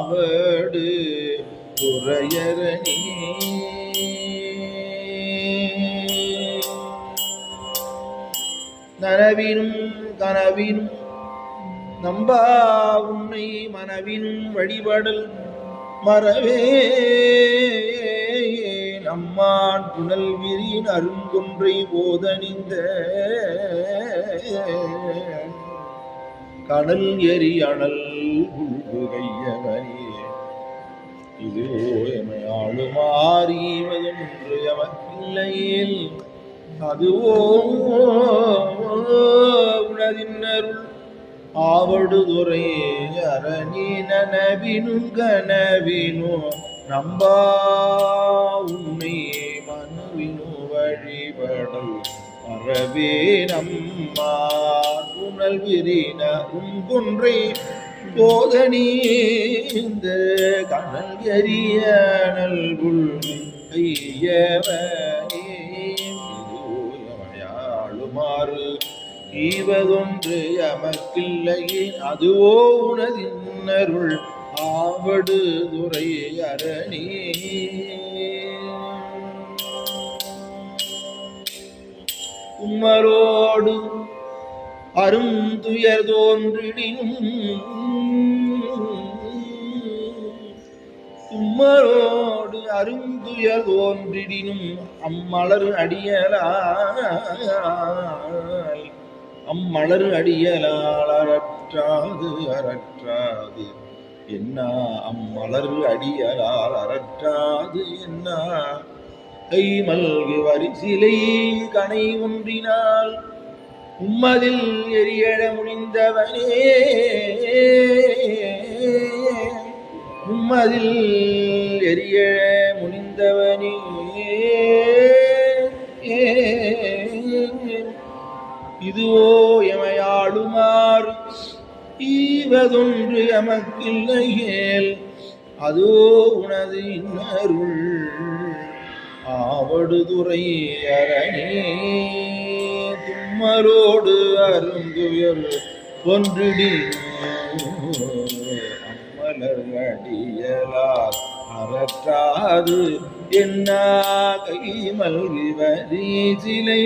ஆவடு துறையரணி நனவினும் கனவினும் நம்பா உன்னை மனவினும் வழிபடல் மறவே நம்மான் புனல் விரின் அருங்கொன்றை போதனிந்த கடல் எரி அனல் புல்கையவனே இது ஆளுமாறிவதொன்று எமக்கில்லையில் அதுவோ உனதின்னருள் ஆவடுதுறை அரணி நனவினும் கனவினு நம்பா உன்னை மனவினு வழிபடல் மறவே நம்மா புனல் விரின உங்கொன்றை போதனீந்த கனல் எரிய நல்குள் கையவனே ஆளுமாறு ஈவதொன்று எமக்கில்லையே அதுவோ உனதின்னருள் ஆவடு துறை அரணி உம்மரோடு அருந்துயர் தோன்றிடினும் உம்மரோடு அருந்துயர் தோன்றிடினும் அம்மலர் அடியலால் அறற்றாது என்ன அம்மலர் அடியலால் அறற்றாது என்ன கை மல்கு வரிசிலை கனை ஒன்றினால் உம்மதில் எரியழ முடிந்தவனே உம்மதில் எரியழ முடிந்தவனே இதுவோ எமையாளுமாறு ஈவதொன்று எமக்கில்லையேல் அதோ உனது இன்னருள் ஆவடுதுறை அரணே தும்மரோடு அருந்துயர் ஒன்றிடி அம்மலர் அடியலால் அறற்றாது என்ன கை மல்கி வரிசிலை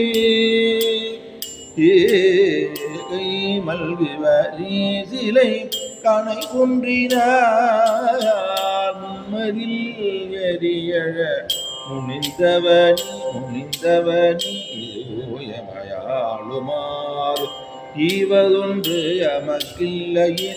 கை மல்கி வரிசிலை கனை குன்றினார் மும்மதில் எரியழ முனிந்தவனி எமையாளுமாறு ஈவதொன்று எமக்கில்லையே